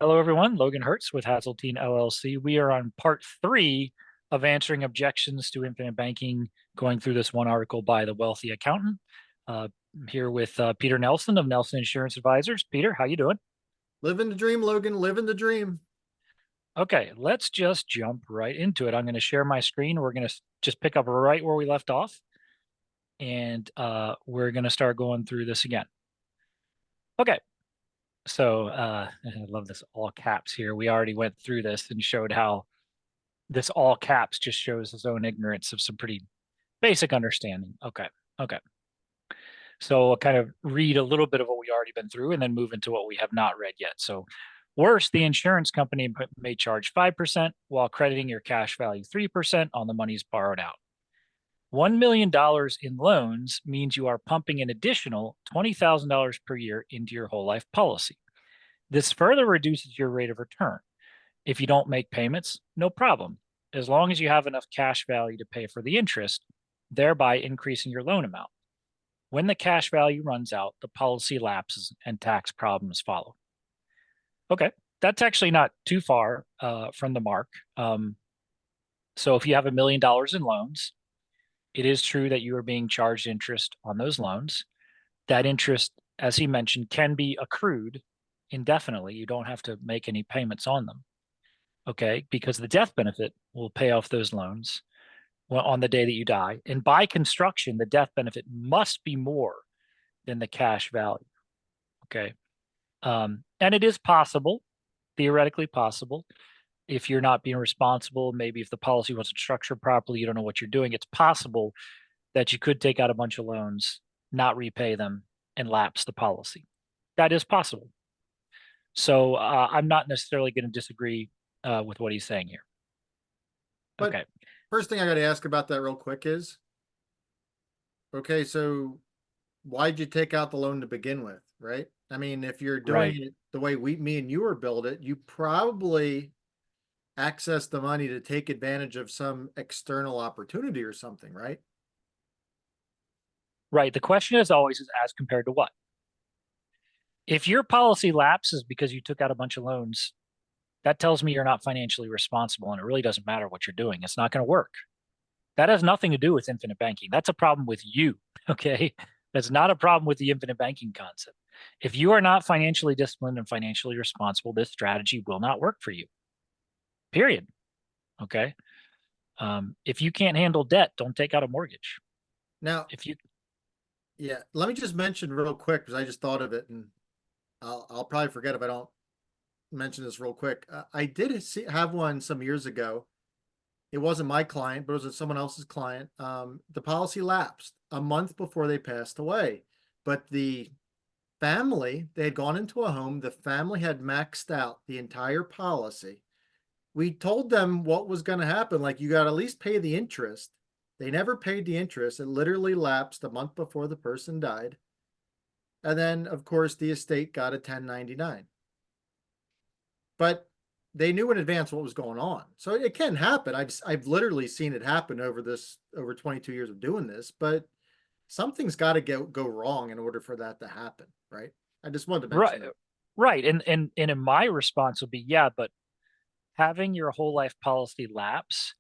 Hello, everyone. Logan Hertz with Hazeltine LLC. We are on part three of answering objections to infinite banking, going through this one article by the wealthy accountant. I'm here with Peter Nelson of Nelson Insurance Advisors. Peter, how you doing? Living the dream, Logan, living the dream. Okay, let's just jump right into it. I'm going to share my screen. We're going to just pick up right where we left off, and we're going to start going through this again. Okay, so I love this all caps here. We already went through this and showed how this all caps just shows his own ignorance of some pretty basic understanding. Okay. Okay. So I'll kind of read a little bit of what we already been through and then move into what we have not read yet. So worse, the insurance company may charge 5% while crediting your cash value 3% on the monies borrowed out. $1 million in loans means you are pumping an additional $20,000 per year into your whole life policy. This further reduces your rate of return. If you don't make payments, no problem, as long as you have enough cash value to pay for the interest, thereby increasing your loan amount. When the cash value runs out, the policy lapses and tax problems follow. Okay, that's actually not too far from the mark. So if you have $1 million in loans, it is true that you are being charged interest on those loans. That interest, as he mentioned, can be accrued indefinitely. You don't have to make any payments on them. Okay, because the death benefit will pay off those loans on the day that you die. And by construction, the death benefit must be more than the cash value. Okay. And it is possible, theoretically possible, if you're not being responsible, maybe if the policy wasn't structured properly, you don't know what you're doing, it's possible that you could take out a bunch of loans, not repay them, and lapse the policy. That is possible. So I'm not necessarily going to disagree with what he's saying here. But Okay. first thing I got to ask about that real quick is, okay, so why'd you take out the loan to begin with, right? I mean, if you're doing Right. it the way me and you were built it, you probably access the money to take advantage of some external opportunity or something, right? Right. The question is always is as compared to what? If your policy lapses because you took out a bunch of loans, that tells me you're not financially responsible and it really doesn't matter what you're doing. It's not going to work. That has nothing to do with infinite banking. That's a problem with you. Okay. That's not a problem with the infinite banking concept. If you are not financially disciplined and financially responsible, this strategy will not work for you. Period. Okay. If you can't handle debt, don't take out a mortgage. Now, If you, yeah, let me just mention real quick because I just thought of it, and I'll probably forget if I don't mention this real quick. I did have one some years ago. It wasn't my client, but it was someone else's client. The policy lapsed a month before they passed away, but the family, they had gone into a home. The family had maxed out the entire policy. We told them what was going to happen. Like, you got to at least pay the interest. They never paid the interest. It literally lapsed a month before the person died. And then, of course, the estate got a 1099. But they knew in advance what was going on. So it can happen. I've literally seen it happen over 22 years of doing this, but something's got to go wrong in order for that to happen, right? I just wanted to mention right, that. right. And in my response would be, yeah, but having your whole life policy lapse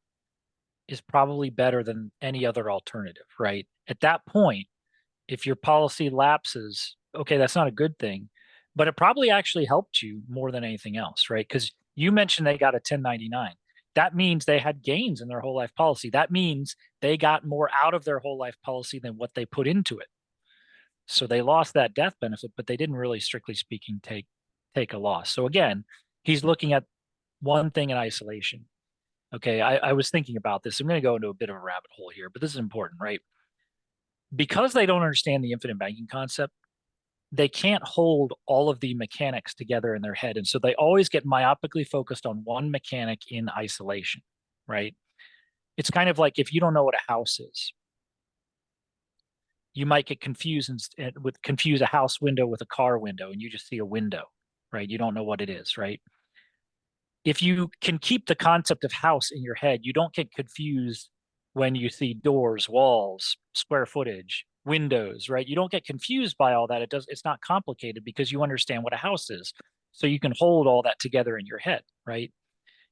is probably better than any other alternative, right? At that point, if your policy lapses, okay, that's not a good thing, but it probably actually helped you more than anything else, right? Because you mentioned they got a 1099. That means they had gains in their whole life policy. That means they got more out of their whole life policy than what they put into it. So they lost that death benefit, but they didn't really, strictly speaking, take a loss. So again, he's looking at one thing in isolation. Okay, I was thinking about this. I'm going to go into a bit of a rabbit hole here, but this is important, right? Because they don't understand the infinite banking concept, they can't hold all of the mechanics together in their head. And so they always get myopically focused on one mechanic in isolation, right? It's kind of like if you don't know what a house is, you might get confused with confuse a house window with a car window and you just see a window, right? You don't know what it is, right? If you can keep the concept of house in your head, you don't get confused when you see doors, walls, square footage, windows, right? You don't get confused by all that. It's not complicated because you understand what a house is. So you can hold all that together in your head, right?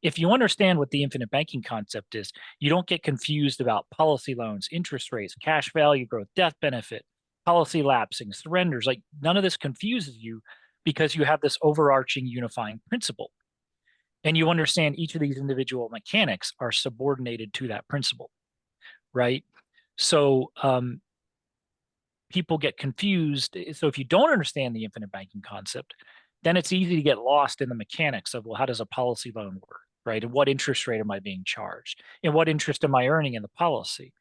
If you understand what the infinite banking concept is, you don't get confused about policy loans, interest rates, cash value growth, death benefit, policy lapsing, surrenders. Like none of this confuses you because you have this overarching unifying principle. And you understand each of these individual mechanics are subordinated to that principle, right? So people get confused. So if you don't understand the infinite banking concept, then it's easy to get lost in the mechanics of, well, how does a policy loan work, right? And what interest rate am I being charged? And what interest am I earning in the policy,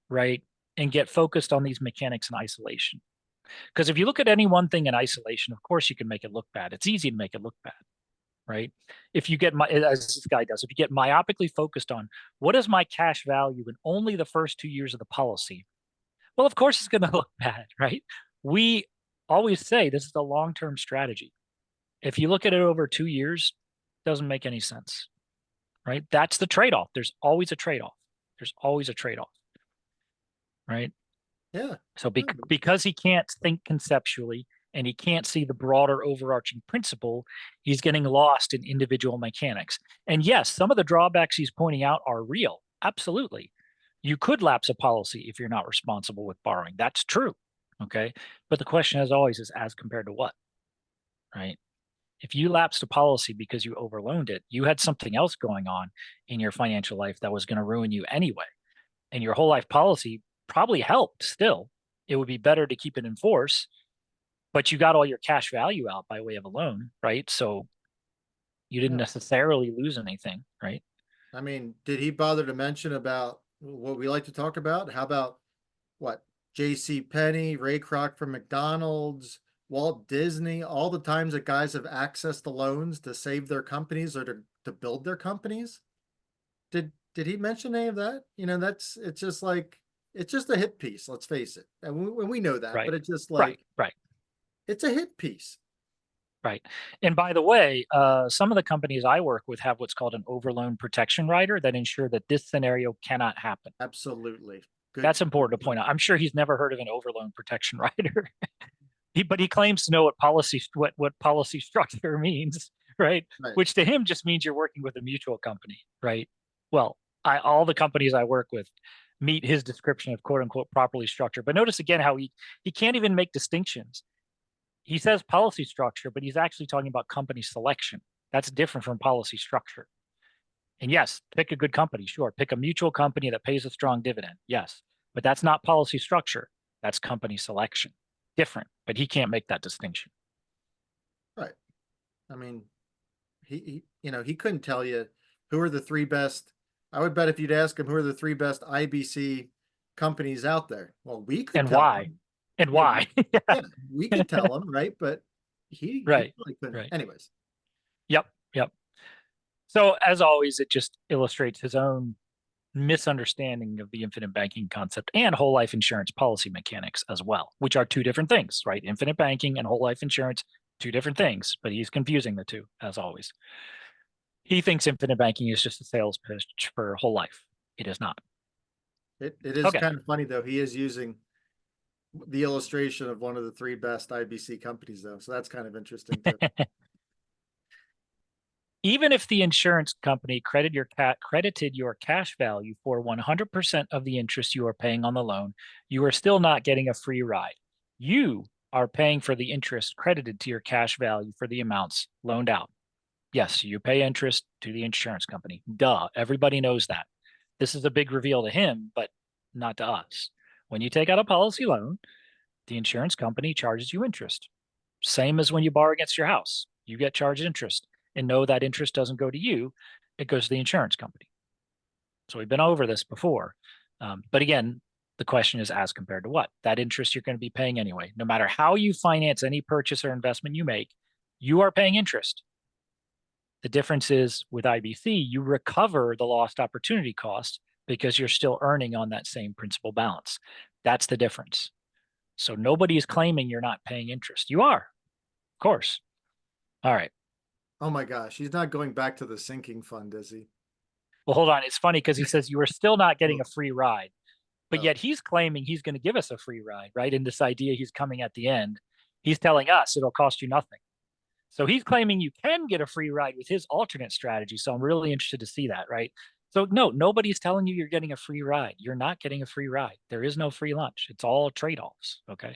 right? And get focused on these mechanics in isolation. Because if you look at any one thing in isolation, of course you can make it look bad. It's easy to make it look bad, right? If you get as this guy does, if you get myopically focused on what is my cash value in only the first 2 years of the policy, well, of course it's going to look bad, right? We always say this is a long-term strategy. If you look at it over 2 years, it doesn't make any sense, right? That's the trade-off. There's always a trade-off. There's always a trade-off, right? Yeah. So because he can't think conceptually and he can't see the broader overarching principle, he's getting lost in individual mechanics. And yes, some of the drawbacks he's pointing out are real. Absolutely. You could lapse a policy if you're not responsible with borrowing. That's true. Okay. But the question, as always, is as compared to what, right? If you lapsed a policy because you overloaned it, you had something else going on in your financial life that was going to ruin you anyway. And your whole life policy probably helped still. It would be better to keep it in force, but you got all your cash value out by way of a loan, right? So you didn't Yeah. necessarily lose anything, right? I mean, did he bother to mention about what we like to talk about? How about what? J.C. Penney, Ray Kroc from McDonald's, Walt Disney, all the times that guys have accessed the loans to save their companies or to build their companies? Did he mention any of that? That's it's just like it's just a hit piece, let's face it. And we know that, Right. but it's just Right. like Right. it's a hit piece. Right. And by the way, some of the companies I work with have what's called an overloan protection rider that ensure that this scenario cannot happen. Absolutely. Good. That's important to point out. I'm sure he's never heard of an overloan protection rider. But he claims to know what policy structure means, right? Right. Which to him just means you're working with a mutual company, right? Well, all the companies I work with meet his description of quote unquote properly structured. But notice again how he can't even make distinctions. He says policy structure, but he's actually talking about company selection. That's different from policy structure. And yes, pick a good company, sure. Pick a mutual company that pays a strong dividend, yes. But that's not policy structure. That's company selection. Different, but he can't make that distinction. Right. I mean, he couldn't tell you who are the three best. I would bet if you'd ask him who are the three best IBC companies out there. Well, we could And tell why? him. And Yeah, why? yeah, we could tell him, right? But he Right. really couldn't. Right. Anyways, Yep. Yep. So as always, it just illustrates his own misunderstanding of the infinite banking concept and whole life insurance policy mechanics as well, which are two different things, right? Infinite banking and whole life insurance, two different things, but he's confusing the two as always. He thinks infinite banking is just a sales pitch for whole life. It is not. it is Okay. kind of funny though. He is using the illustration of one of the three best IBC companies though, so that's kind of interesting too. Even if the insurance company credited your cash value for 100% of the interest you are paying on the loan, you are still not getting a free ride. You are paying for the interest credited to your cash value for the amounts loaned out. Yes, you pay interest to the insurance company. Duh, everybody knows that. This is a big reveal to him, but not to us. When you take out a policy loan, the insurance company charges you interest. Same as when you borrow against your house. You get charged interest. And no, that interest doesn't go to you, it goes to the insurance company. So we've been over this before. But again, the question is as compared to what? That interest you're going to be paying anyway. No matter how you finance any purchase or investment you make, you are paying interest. The difference is with IBC, you recover the lost opportunity cost because you're still earning on that same principal balance. That's the difference. So nobody is claiming you're not paying interest. You are, of course. All right. Oh my gosh, he's not going back to the sinking fund, is he? Well, hold on. It's funny because he says you are still not getting Oh, a free ride, but oh, yet he's claiming he's going to give us a free ride, right? In this idea he's coming at the end, he's telling us it'll cost you nothing. So he's claiming you can get a free ride with his alternate strategy. So I'm really interested to see that, right? So no, nobody's telling you you're getting a free ride. You're not getting a free ride. There is no free lunch. It's all trade-offs. Okay.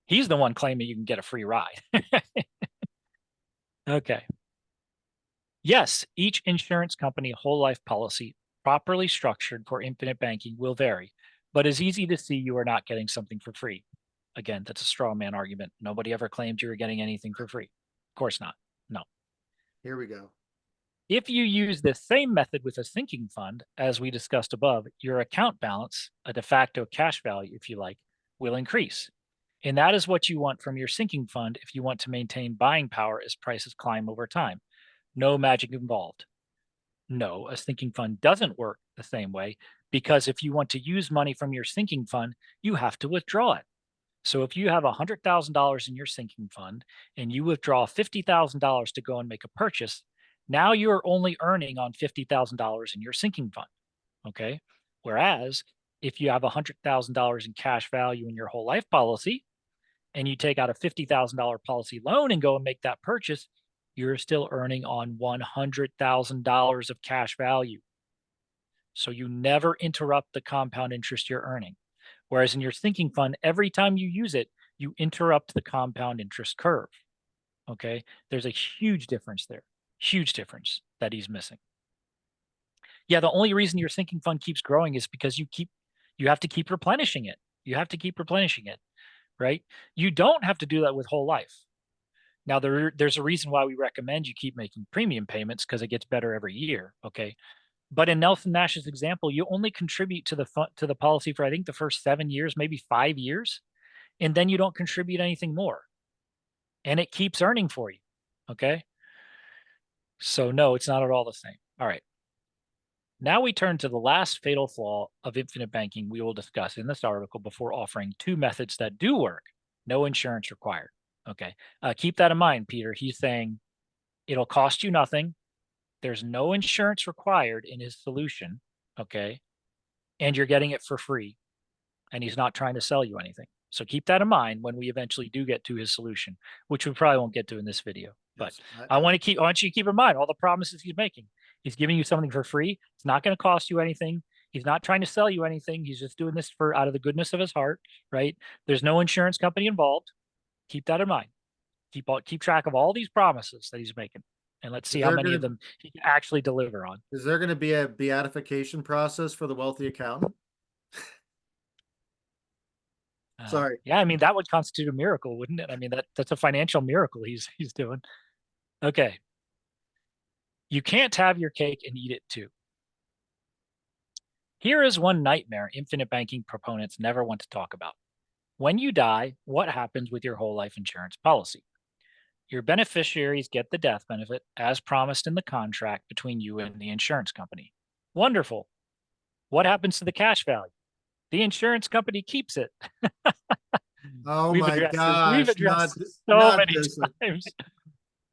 He's the one claiming you can get a free ride. Okay. Yes, each insurance company whole life policy properly structured for infinite banking will vary, but it's easy to see you are not getting something for free. Again, that's a straw man argument. Nobody ever claimed you were getting anything for free. Of course not. No. Here we go. If you use the same method with a sinking fund, as we discussed above, your account balance, a de facto cash value, if you like, will increase. And that is what you want from your sinking fund if you want to maintain buying power as prices climb over time. No magic involved. No, a sinking fund doesn't work the same way because if you want to use money from your sinking fund, you have to withdraw it. So if you have $100,000 in your sinking fund and you withdraw $50,000 to go and make a purchase, now you're only earning on $50,000 in your sinking fund. Okay. Whereas if you have $100,000 in cash value in your whole life policy and you take out a $50,000 policy loan and go and make that purchase, you're still earning on $100,000 of cash value. So you never interrupt the compound interest you're earning. Whereas in your sinking fund, every time you use it, you interrupt the compound interest curve. Okay. There's a huge difference there. Huge difference that he's missing. Yeah, the only reason your sinking fund keeps growing is because you have to keep replenishing it. You have to keep replenishing it, right? You don't have to do that with whole life. Now there's a reason why we recommend you keep making premium payments because it gets better every year. Okay. But in Nelson Nash's example, you only contribute to the policy for I think the first 7 years, maybe 5 years, and then you don't contribute anything more. And it keeps earning for you. Okay? So no, it's not at all the same. All right. Now we turn to the last fatal flaw of infinite banking we will discuss in this article before offering two methods that do work. No insurance required. Okay. Keep that in mind, Peter. He's saying it'll cost you nothing. There's no insurance required in his solution. Okay. And you're getting it for free, and he's not trying to sell you anything. So keep that in mind when we eventually do get to his solution, which we probably won't get to in this video. But Yes. I want you to keep in mind all the promises he's making. He's giving you something for free. It's not going to cost you anything. He's not trying to sell you anything. He's just doing this for out of the goodness of his heart, right? There's no insurance company involved. Keep that in mind. Keep track of all these promises that he's making, and let's see Is how there many of gonna them he can actually deliver on. is there gonna be a beatification process for the wealthy accountant? Sorry. Yeah, I mean that would constitute a miracle, wouldn't it? I mean that's a financial miracle he's doing. Okay. You can't have your cake and eat it too. Here is one nightmare infinite banking proponents never want to talk about. When you die, what happens with your whole life insurance policy? Your beneficiaries get the death benefit as promised in the contract between you and the insurance company. Wonderful. What happens to the cash value? The insurance company keeps it. Oh We've my addressed this. We've gosh, addressed this so not many this one. times.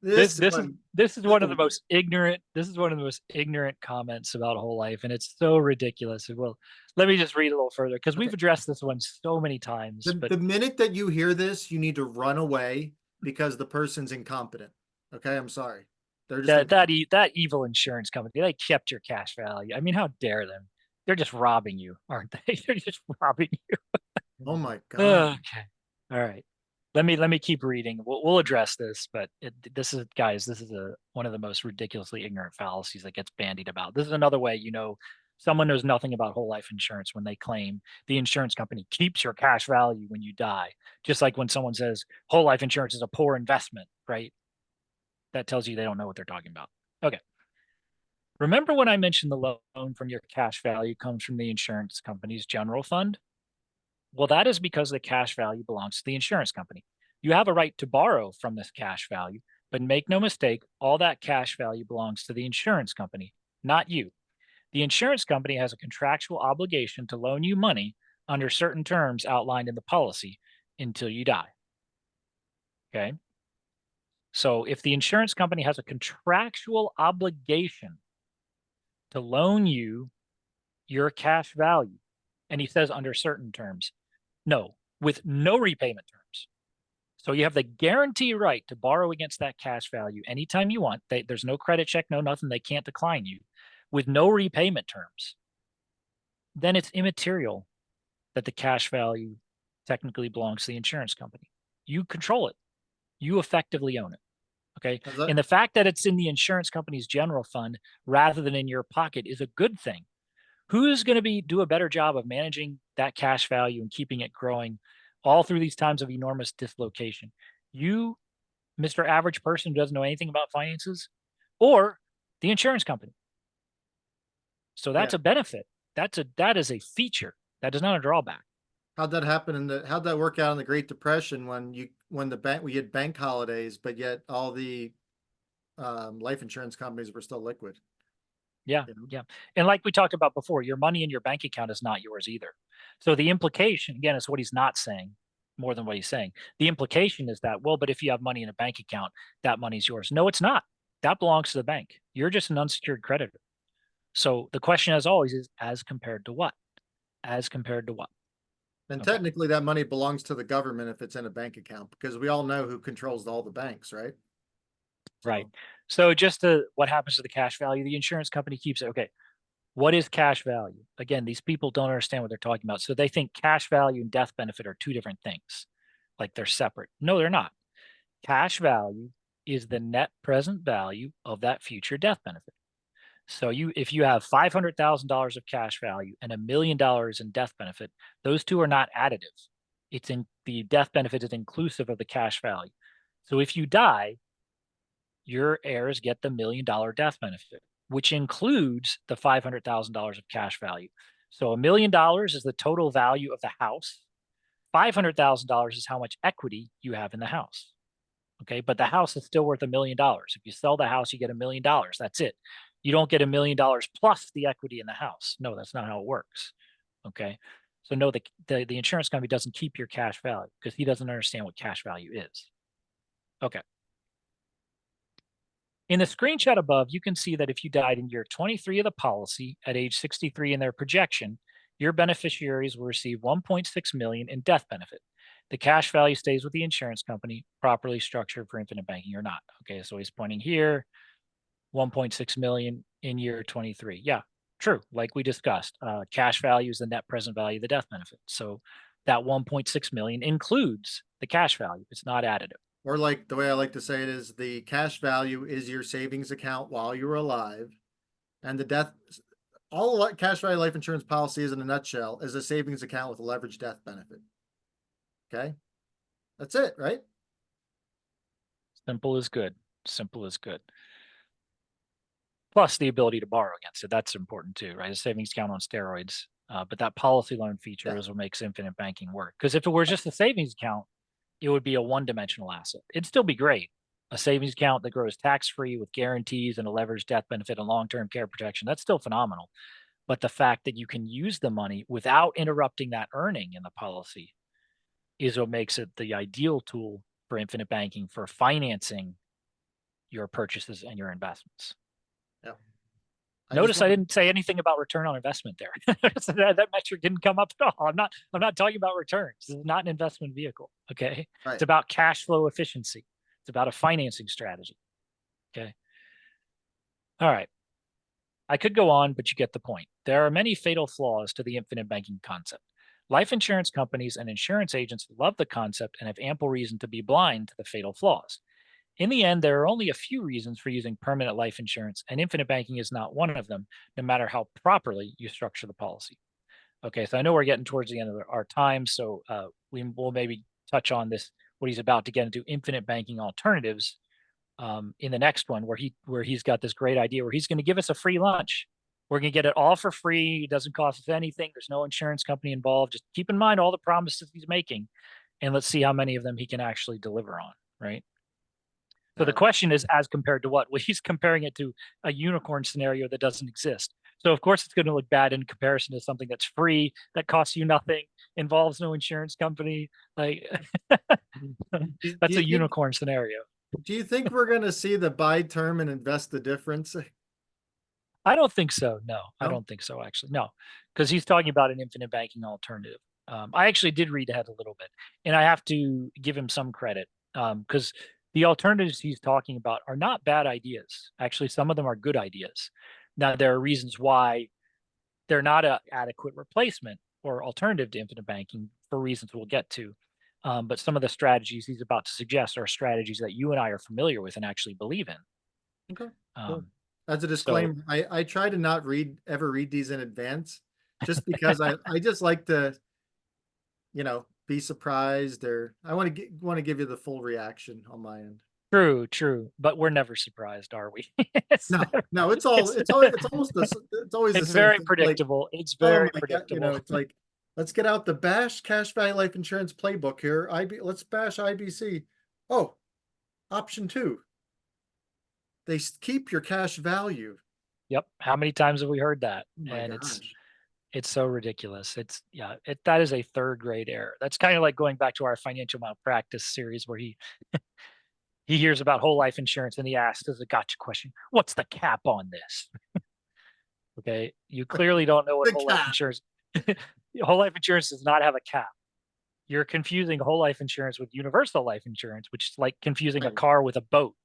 This This this is one. this is This one of the one. most ignorant this is one of the most ignorant comments about whole life, and it's so ridiculous. And well, let me just read a little further because Okay. we've addressed this one so many times. But The minute that you hear this, you need to run away because the person's incompetent. Okay, I'm sorry. They're just that evil insurance company, they kept your cash value. I mean, how dare them? They're just robbing you, aren't they? They're just robbing you. oh my God. Okay. All right. Let me keep reading. We'll address this, but this is guys, this is one of the most ridiculously ignorant fallacies that gets bandied about. This is another way someone knows nothing about whole life insurance when they claim the insurance company keeps your cash value when you die. Just like when someone says whole life insurance is a poor investment, right? That tells you they don't know what they're talking about. Okay. Remember when I mentioned the loan from your cash value comes from the insurance company's general fund? Well, that is because the cash value belongs to the insurance company. You have a right to borrow from this cash value, but make no mistake, all that cash value belongs to the insurance company, not you. The insurance company has a contractual obligation to loan you money under certain terms outlined in the policy until you die. Okay. So if the insurance company has a contractual obligation to loan you your cash value, and he says under certain terms, no, with no repayment terms. So you have the guarantee right to borrow against that cash value anytime you want. There's no credit check, no nothing. They can't decline you with no repayment terms. Then it's immaterial that the cash value technically belongs to the insurance company. You control it. You effectively own it. Okay. Is that, And the fact that it's in the insurance company's general fund rather than in your pocket is a good thing. Who's going to do a better job of managing that cash value and keeping it growing all through these times of enormous dislocation? You, Mr. Average person who doesn't know anything about finances, or the insurance company. So yeah. that's a benefit. That is a feature. That is not a drawback. How'd that happen how'd that work out in the Great Depression when we had bank holidays, but yet all the life insurance companies were still liquid? Yeah, You know? yeah. And like we talked about before, your money in your bank account is not yours either. So the implication, again, is what he's not saying more than what he's saying. The implication is that, well, but if you have money in a bank account, that money's yours. No, it's not. That belongs to the bank. You're just an unsecured creditor. So the question, as always, is as compared to what? As compared to what? And Okay, technically that money belongs to the government if it's in a bank account, because we all know who controls all the banks, right? right. So So what happens to the cash value? The insurance company keeps it. Okay, what is cash value? Again, these people don't understand what they're talking about. So they think cash value and death benefit are two different things, like they're separate. No, they're not. Cash value is the net present value of that future death benefit. So if you have $500,000 of cash value and $1 million in death benefit, those two are not additive. The death benefit is inclusive of the cash value. So if you die, your heirs get the $1 million death benefit, which includes the $500,000 of cash value. So $1 million is the total value of the house. $500,000 is how much equity you have in the house. Okay, but the house is still worth $1 million. If you sell the house, you get $1 million. That's it. You don't get $1 million plus the equity in the house. No, that's not how it works. Okay, so no, the insurance company doesn't keep your cash value because he doesn't understand what cash value is. Okay. In the screenshot above, you can see that if you died in year 23 of the policy at age 63 in their projection, your beneficiaries will receive 1.6 million in death benefit. The cash value stays with the insurance company, properly structured for infinite banking or not. Okay, so he's pointing here, 1.6 million in year 23. Yeah, true. Like we discussed, cash value is the net present value of the death benefit. So that 1.6 million includes the cash value. It's not additive. or like the way I like to say it is the cash value is your savings account while you're alive, and the death all cash value life insurance policy is in a nutshell is a savings account with a leveraged death benefit. Okay, that's it, right? Simple is good. Simple is good. Plus the ability to borrow against it. That's important too, right? A savings account on steroids. But that policy loan feature Yeah. is what makes infinite banking work. Because if it were just a savings account, it would be a one-dimensional asset. It'd still be great. A savings account that grows tax-free with guarantees and a leveraged death benefit and long-term care protection, that's still phenomenal. But the fact that you can use the money without interrupting that earning in the policy is what makes it the ideal tool for infinite banking for financing your purchases and your investments. Yeah. I just Notice I want didn't say anything about return on investment there. So that metric didn't come up at all. I'm not talking about returns. This is not an investment vehicle. Okay. right. It's about cash flow efficiency. It's about a financing strategy. Okay. All right. I could go on, but you get the point. There are many fatal flaws to the infinite banking concept. Life insurance companies and insurance agents love the concept and have ample reason to be blind to the fatal flaws. In the end, there are only a few reasons for using permanent life insurance, and infinite banking is not one of them, no matter how properly you structure the policy. Okay, so I know we're getting towards the end of our time, so we will maybe touch on this, what he's about to get into infinite banking alternatives in the next one, where he's got this great idea where he's going to give us a free lunch. We're going to get it all for free. It doesn't cost us anything. There's no insurance company involved. Just keep in mind all the promises he's making, and let's see how many of them he can actually deliver on, right? So All the right. question is, as compared to what? Well, he's comparing it to a unicorn scenario that doesn't exist. So of course it's going to look bad in comparison to something that's free, that costs you nothing, involves no insurance company. Like Do that's you a think unicorn scenario. we're going to see the buy term and invest the difference? I don't think so. No, I No. don't think so. Actually, no, because he's talking about an infinite banking alternative. I actually did read ahead a little bit, and I have to give him some credit. Because the alternatives he's talking about are not bad ideas. Actually, some of them are good ideas. Now, there are reasons why they're not a adequate replacement or alternative to infinite banking for reasons we'll get to. But some of the strategies he's about to suggest are strategies that you and I are familiar with and actually believe in. Okay, cool. Um, As a so disclaimer, I try to not ever read these in advance, just because I just like to, be surprised, or I want to give you the full reaction on my end. true, true. But we're never surprised, are we? it's No, never, no, it's it's almost it's always the it's same very thing. Like, predictable. It's oh very my God, predictable. it's like, let's get out the bash cash value life insurance playbook here. Let's bash IBC. Oh, option two, they keep your cash value. Yep. How many times have we heard that? Oh my And gosh. it's so ridiculous. It's yeah, that is a third grade error. That's kind of like going back to our financial malpractice series where he hears about whole life insurance and he asks as a gotcha question, what's the cap on this? Okay. You clearly don't know what The whole life cat. insurance whole life insurance does not have a cap. You're confusing whole life insurance with universal life insurance, which is like confusing a Right. car with a boat.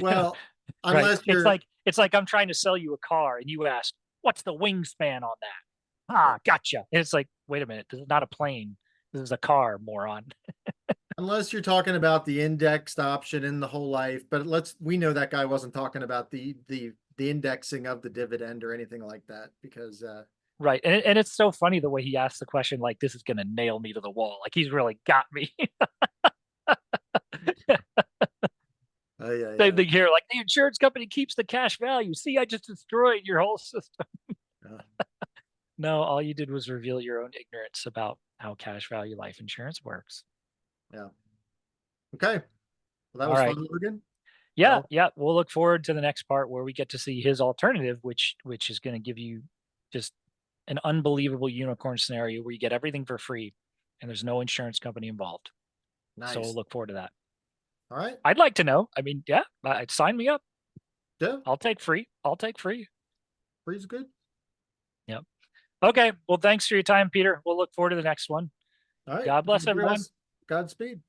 Well, Right? unless you're It's like I'm trying to sell you a car and you ask, "What's the wingspan on that?" Ah, gotcha. And it's like, wait a minute, this is not a plane. This is a car, moron. unless you're talking about the indexed option in the whole life, but we know that guy wasn't talking about the indexing of the dividend or anything like that, because Right. And it's so funny the way he asks the question like this is gonna nail me to the wall. Like he's really got me. yeah, Same yeah, thing here. Like the insurance company keeps the cash value. See, I just destroyed your whole system. yeah, No, all you did was reveal your own ignorance about how cash value life insurance works. yeah. Okay. Well, that All was right. fun, Logan. Yeah, Well, yeah. We'll look forward to the next part where we get to see his alternative, which is going to give you just an unbelievable unicorn scenario where you get everything for free and there's no insurance company involved. So we'll nice. look forward to that. All right. I'd like to know. I mean, yeah, sign me up. Yeah, I'll take free. I'll take free. free's good. Yep. Okay. Well, thanks for your time, Peter. We'll look forward to the next one. All right. God bless God everyone. bless. Godspeed.